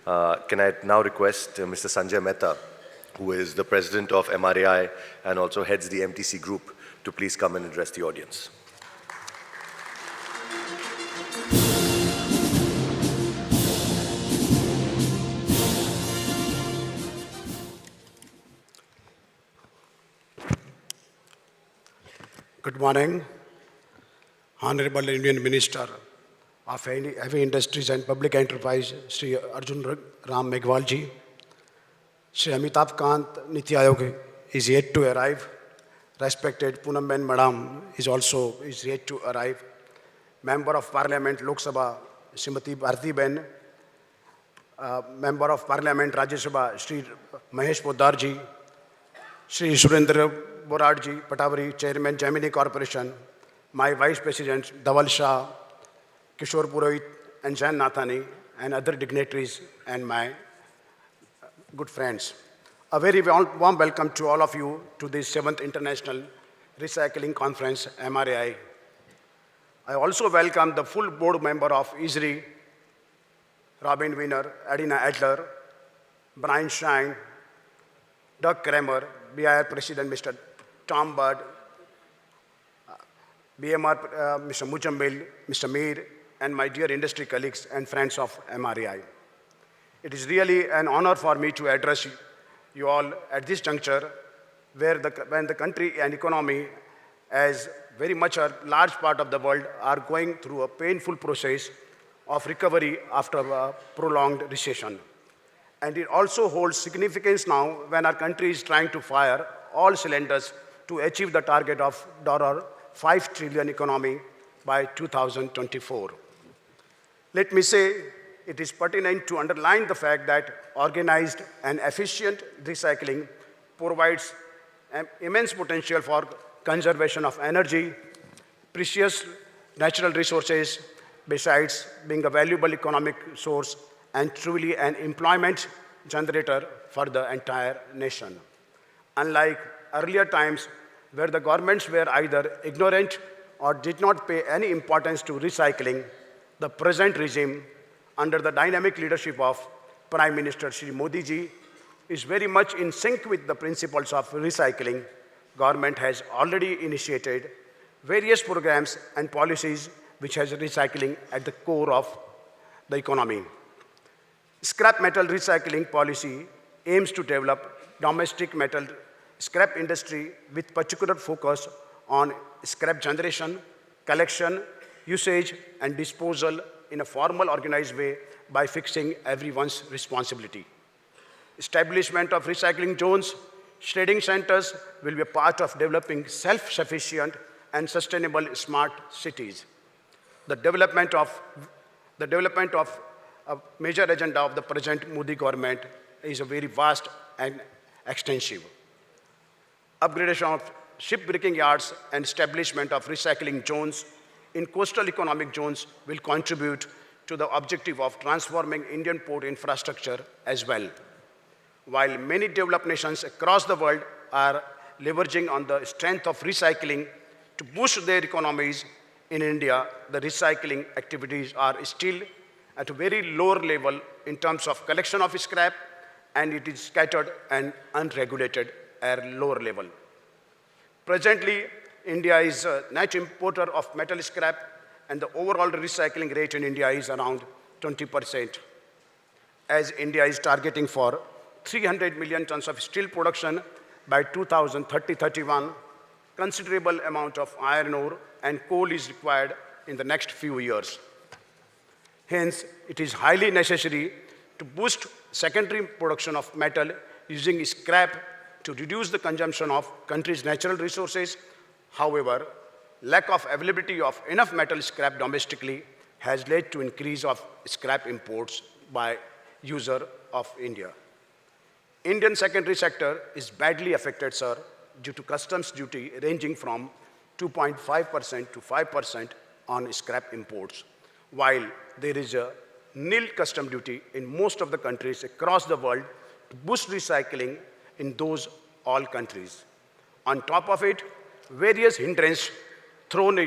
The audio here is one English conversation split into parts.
Can I now request Mr. Sanjay Mehta, who is the president of MRAI and also heads the MTC group, to please come and address the audience. Good morning, Honorable Indian Minister of Heavy Industries and Public Enterprise, Sri Arjun Ram Meghwal ji. Sri Amitabh Kant, Niti Aayog is yet to arrive. Respected Poonam Ben Madam is yet to arrive. Member of Parliament Lok Sabha, Srimati Bharti Ben. Member of Parliament Rajya Sabha, Sri Mahesh Poddar ji. Sri Surendra Borad ji, Patavari, Chairman, Gemini Corporation. My Vice President, Dhaval Shah, Kishore Purohit, and Jan Nathani, and other dignitaries, and my good friends. A very warm welcome to all of you to this 7th International Recycling Conference, MRAI. I also welcome the full board member of ISRI, Robin Wiener, Adina Adler, Brian Schein, Doug Kramer, BIR President Mr. Tom Budd, BMR Mr. Mujambil, Mr. Mir, and my dear industry colleagues and friends of MRAI. It is really an honor for me to address you all at this juncture when the country and economy, as very much a large part of the world, are going through a painful process of recovery after a prolonged recession. And it also holds significance now when our country is trying to fire all cylinders to achieve the target of $5 trillion economy by 2024. Let me say it is pertinent to underline the fact that organized and efficient recycling provides an immense potential for conservation of energy, precious natural resources, besides being a valuable economic source and truly an employment generator for the entire nation. Unlike earlier times where the governments were either ignorant or did not pay any importance to recycling, the present regime, under the dynamic leadership of Prime Minister Shri Modi ji, is very much in sync with the principles of recycling. Government has already initiated various programs and policies which has recycling at the core of the economy. Scrap metal recycling policy aims to develop domestic metal scrap industry with particular focus on scrap generation, collection, usage, and disposal in a formal, organized way by fixing everyone's responsibility. Establishment of recycling zones, shredding centers will be a part of developing self-sufficient and sustainable smart cities. The development of a major agenda of the present Modi government is a very vast and extensive. Upgradation of shipbreaking yards and establishment of recycling zones in coastal economic zones will contribute to the objective of transforming Indian port infrastructure as well. While many developed nations across the world are leveraging on the strength of recycling to boost their economies, in India, the recycling activities are still at a very lower level in terms of collection of scrap, and it is scattered and unregulated at a lower level. Presently, India is a net importer of metal scrap, and the overall recycling rate in India is around 20%. As India is targeting for 300 million tons of steel production by 2030-31, considerable amount of iron ore and coal is required in the next few years. Hence, it is highly necessary to boost secondary production of metal using scrap to reduce the consumption of country's natural resources. However, lack of availability of enough metal scrap domestically has led to increase of scrap imports by user of India. Indian secondary sector is badly affected, sir, due to customs duty ranging from 2.5% to 5% on scrap imports, while there is a nil custom duty in most of the countries across the world to boost recycling in those all countries. On top of it, various hindrances thrown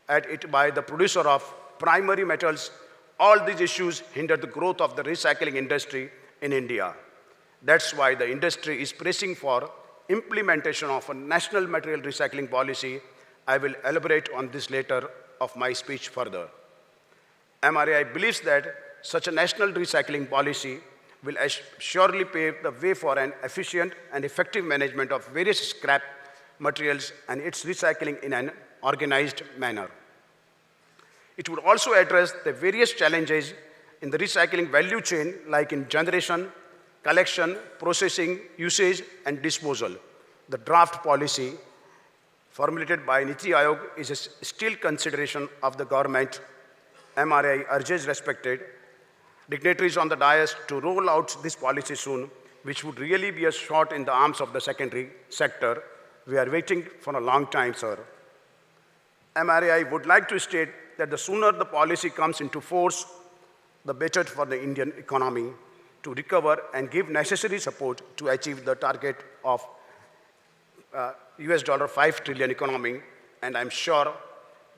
at it by the producer of primary metals All these issues hinder the growth of the recycling industry in India. That's why the industry is pressing for implementation of a national material recycling policy. I will elaborate on this later of my speech further. MRAI believes that such a national recycling policy will surely pave the way for an efficient and effective management of various scrap materials and its recycling in an organized manner. It would also address the various challenges in the recycling value chain, like in generation, collection, processing, usage, and disposal. The draft policy formulated by Niti Aayog is still consideration of the government. MRAI urges respected dignitaries on the dais to roll out this policy soon, which would really be a shot in the arms of the secondary sector. We are waiting for a long time, sir. MRAI would like to state that the sooner the policy comes into force, the better for the Indian economy to recover and give necessary support to achieve the target of $5 trillion economy. And I'm sure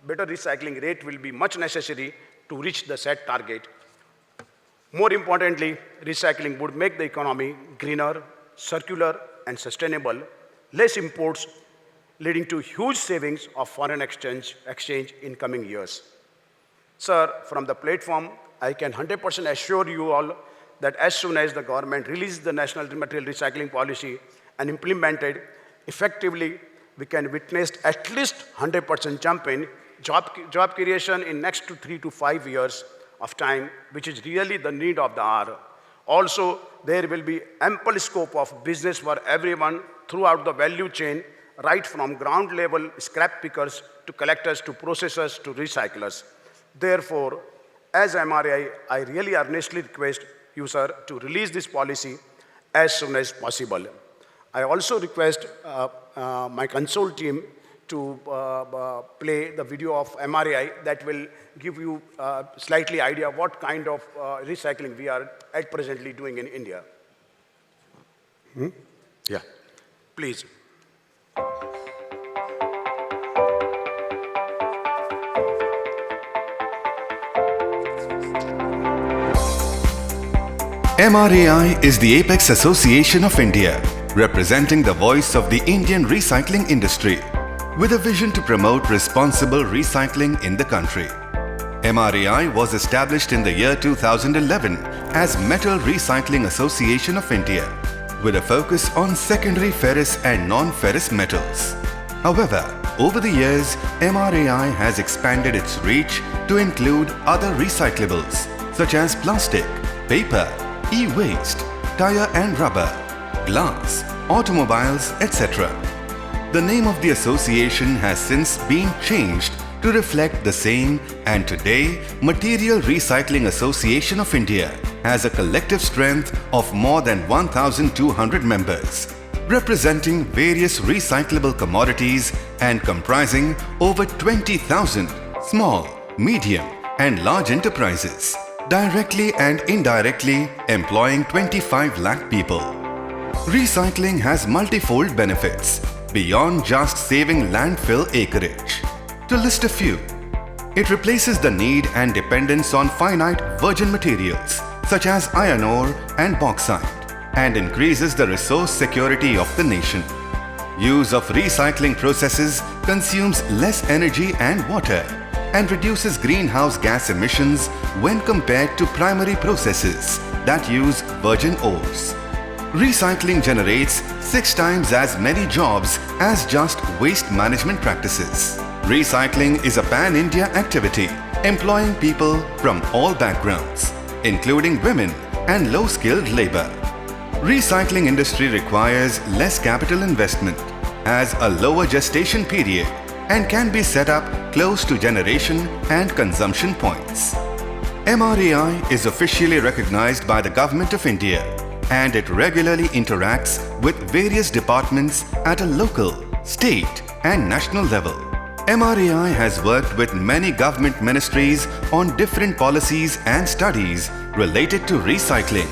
better recycling rate will be much necessary to reach the set target. More importantly, recycling would make the economy greener, circular, and sustainable, less imports, leading to huge savings of foreign exchange in coming years. Sir, from the platform, I can 100% assure you all that as soon as the government releases the national material recycling policy and implemented effectively, we can witness at least 100% jump in job creation in next 3 to 5 years of time, which is really the need of the hour. Also, there will be ample scope of business for everyone throughout the value chain, right from ground level scrap pickers to collectors to processors to recyclers. Therefore, as MRAI, I really earnestly request you, sir, to release this policy as soon as possible. I also request my console team to play the video of MRAI that will give you slightly idea what kind of recycling we are at presently doing in India. Yeah, please. MRAI is the apex association of India, representing the voice of the Indian recycling industry, with a vision to promote responsible recycling in the country. MRAI was established in the year 2011 as Metal Recycling Association of India, with a focus on secondary ferrous and non-ferrous metals. However, over the years, MRAI has expanded its reach to include other recyclables such as plastic, paper, e-waste, tire and rubber, glass, automobiles, etc. The name of the association has since been changed to reflect the same, and today Material Recycling Association of India has a collective strength of more than 1,200 members, representing various recyclable commodities and comprising over 20,000 small, medium and large enterprises, directly and indirectly employing 25 lakh people. Recycling has multifold benefits beyond just saving landfill acreage. To list a few, it replaces the need and dependence on finite virgin materials such as iron ore and bauxite and increases the resource security of the nation. Use of recycling processes consumes less energy and water and reduces greenhouse gas emissions when compared to primary processes that use virgin ores. Recycling generates 6 times as many jobs as just waste management practices. Recycling is a pan-India activity employing people from all backgrounds, including women and low-skilled labor. Recycling industry requires less capital investment, has a lower gestation period, and can be set up close to generation and consumption points. MRAI is officially recognized by the Government of India, and it regularly interacts with various departments at a local, state, and national level. MRAI has worked with many government ministries on different policies and studies related to recycling,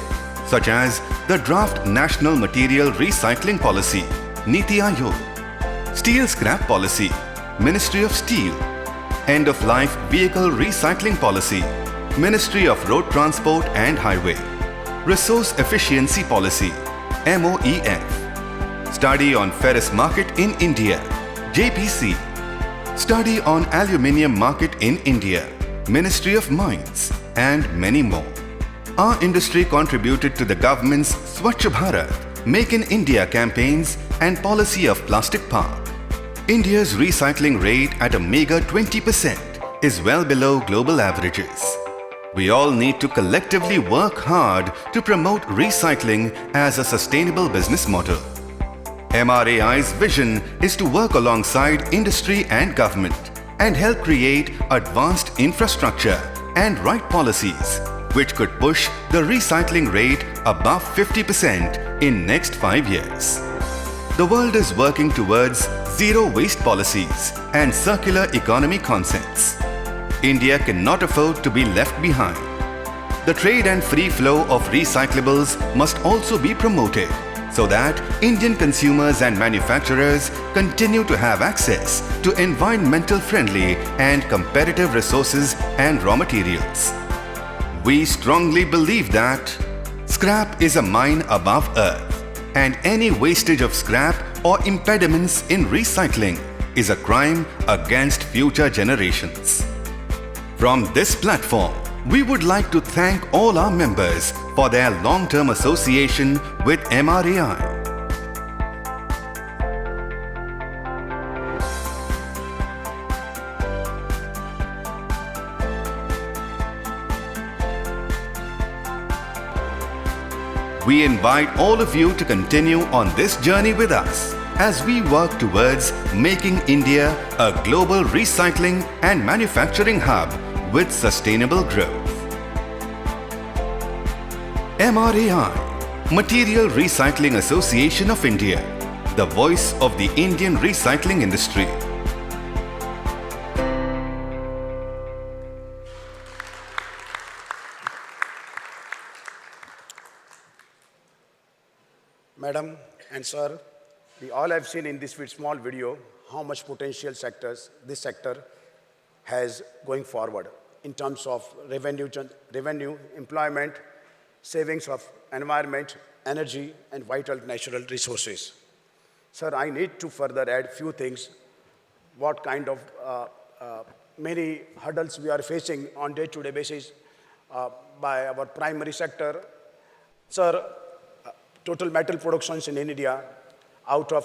such as the Draft National Material Recycling Policy, Niti Aayog, Steel Scrap Policy, Ministry of Steel, End-of-Life Vehicle Recycling Policy, Ministry of Road Transport and Highway. Resource Efficiency Policy, MOEF. Study on Ferrous Market in India, JPC. Study on Aluminium Market in India, Ministry of Mines, and many more. Our industry contributed to the government's Swachh Bharat, Make in India campaigns and policy of plastic park. India's recycling rate at a meager 20% is well below global averages. We all need to collectively work hard to promote recycling as a sustainable business model. MRAI's vision is to work alongside industry and government and help create advanced infrastructure and right policies which could push the recycling rate above 50% in next 5 years. The world is working towards zero waste policies and circular economy concepts. India cannot afford to be left behind. The trade and free flow of recyclables must also be promoted so that Indian consumers and manufacturers continue to have access to environmental friendly and competitive resources and raw materials. We strongly believe that scrap is a mine above earth, and any wastage of scrap or impediments in recycling is a crime against future generations. From this platform, we would like to thank all our members for their long-term association with MRAI. We invite all of you to continue on this journey with us as we work towards making India a global recycling and manufacturing hub with sustainable growth. MRAI, Material Recycling Association of India, the voice of the Indian recycling industry. Madam and sir, we all have seen in this small video how much potential this sector has going forward in terms of revenue, employment, savings of environment, energy, and vital natural resources. Sir, I need to further add few things, what kind of many hurdles we are facing on day-to-day basis by our primary sector. Sir, total metal productions in India, out of,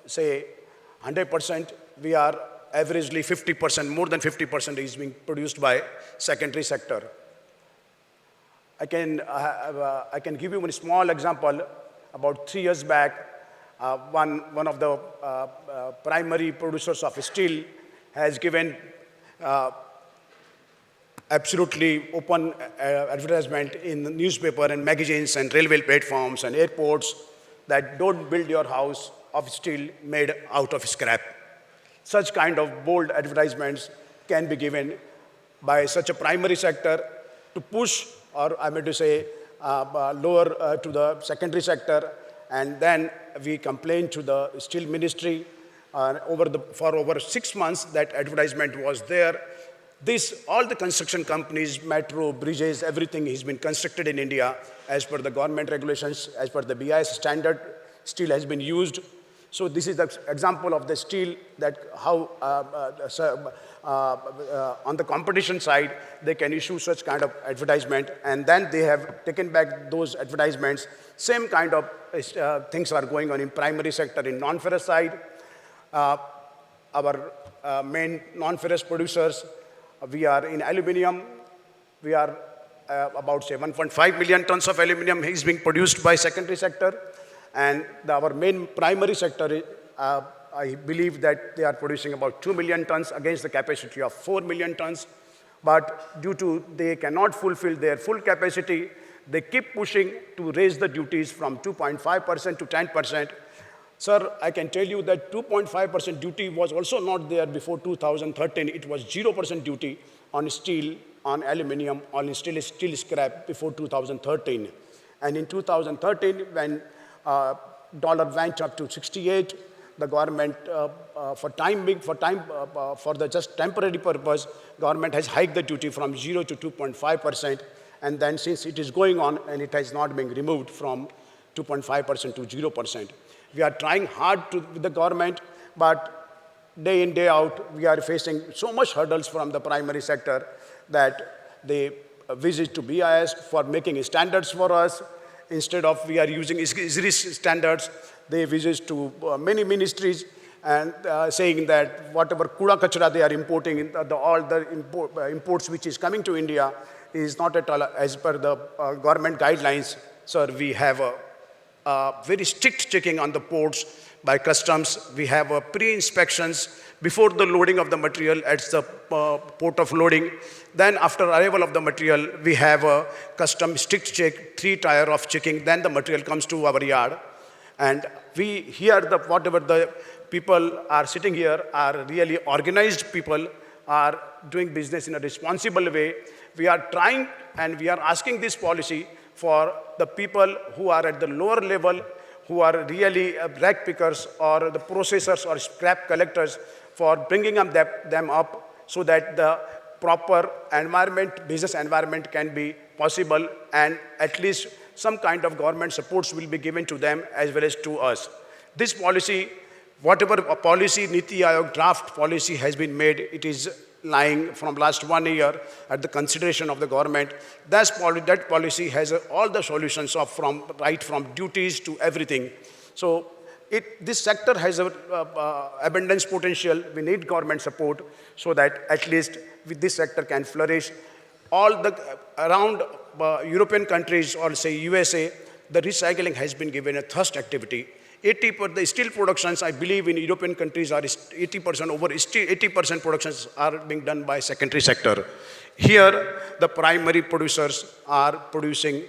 say, 100%, we are averagely 50%, more than 50% is being produced by secondary sector. I can give you a small example. About 3 years back, one of the primary producers of steel has given absolutely open advertisement in the newspaper and magazines and railway platforms and airports that don't build your house of steel made out of scrap. Such kind of bold advertisements can be given by such a primary sector to push, or I mean to say, lower to the secondary sector, and then we complained to the steel ministry for over 6 months. That advertisement was there. All the construction companies, metro, bridges, everything has been constructed in India as per the government regulations, as per the BIS standard. Steel has been used. So this is the example of the steel, that how on the competition side, they can issue such kind of advertisement, and then they have taken back those advertisements. Same kind of things are going on in primary sector. In non-ferrous side, our main non-ferrous producers, we are in aluminium. We are about, say, 1.5 million tons of aluminium is being produced by secondary sector. And our main primary sector, I believe that they are producing about 2 million tons against the capacity of 4 million tons. But due to they cannot fulfill their full capacity, they keep pushing to raise the duties from 2.5% to 10%. Sir, I can tell you that 2.5% duty was also not there before 2013. It was 0% duty on steel, on aluminium, on steel scrap before 2013. And in 2013, when dollar went up to 68, the government, for the just temporary purpose, government has hiked the duty from 0 to 2.5%, and then since it is going on and it has not been removed from 2.5% to 0%. We are trying hard with the government, but day in, day out, we are facing so much hurdles from the primary sector that they visit to BIS for making standards for us. Instead of we are using ISRI standards, they visit to many ministries and saying that whatever kuda kachra they are importing, all the imports which is coming to India is not at all as per the government guidelines. Sir, we have a very strict checking on the ports by customs. We have pre-inspections before the loading of the material at the port of loading. Then after arrival of the material, we have a custom strict check, 3-tier of checking. Then the material comes to our yard. And we hear whatever the people are sitting here are really organized people, are doing business in a responsible way. We are trying and we are asking this policy for the people who are at the lower level, who are really rag pickers or the processors or scrap collectors, for bringing them up so that the proper business environment can be possible, and at least some kind of government supports will be given to them as well as to us. This policy, whatever policy, Niti Aayog draft policy has been made, it is lying from last 1 year at the consideration of the government. That policy has all the solutions of from duties to everything. So this sector has abundance potential. We need government support so that at least this sector can flourish. All the around European countries or say USA, the recycling has been given a thrust activity. The steel productions, I believe in European countries are 80%, over 80% productions are being done by secondary sector. Here, the primary producers are producing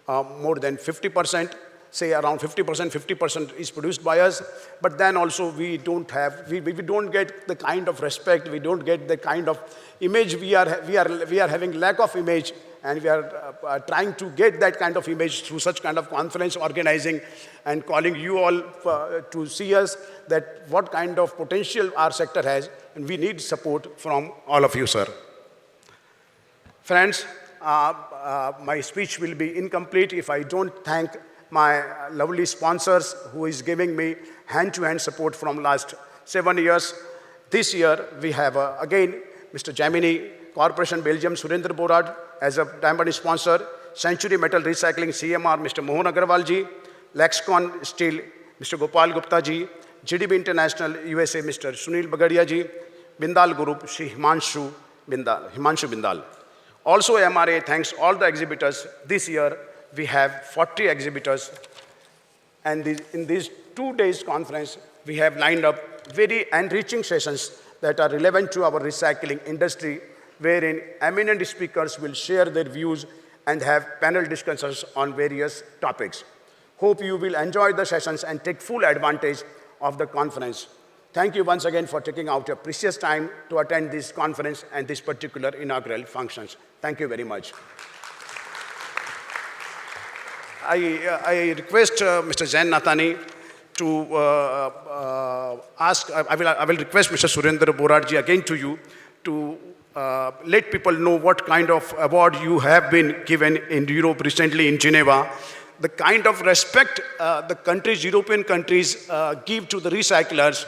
more than 50%, say around 50% is produced by us, but then also we don't get the kind of respect, we don't get the kind of image, we are having lack of image, and we are trying to get that kind of image through such kind of conference organizing and calling you all to see us that what kind of potential our sector has, and we need support from all of you, sir. Friends, my speech will be incomplete if I don't thank my lovely sponsors who is giving me hand-to-hand support from last 7 years. This year, we have again Mr. Gemini Corporation Belgium, Surendra Borad as a diamond sponsor, Century Metal Recycling CMR, Mr. Mohan Agarwal ji, Lexcon Steel, Mr. Gopal Gupta ji, GDB International USA, Mr. Sunil Bagadia ji, Bindal Group, Shri Himanshu Bindal. Also MRAI thanks all the exhibitors. This year we have 40 exhibitors, and in these 2 days conference we have lined up very enriching sessions that are relevant to our recycling industry, wherein eminent speakers will share their views and have panel discussions on various topics. Hope you will enjoy the sessions and take full advantage of the conference. Thank you once again for taking out your precious time to attend this conference and this particular inaugural functions. Thank you very much. I request Mr. Zain Nathani to I will request Mr. Surendra Borad ji again to you to let people know what kind of award you have been given in Europe recently in Geneva. The kind of respect the countries, European countries give to the recyclers,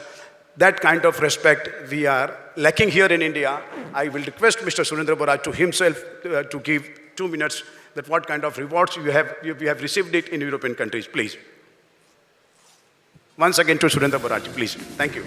that kind of respect we are lacking here in India. I will request Mr. Surendra Borad to himself to give 2 minutes that what kind of rewards you have received it in European countries, please. Once again to Surendra Borad, please. Thank you.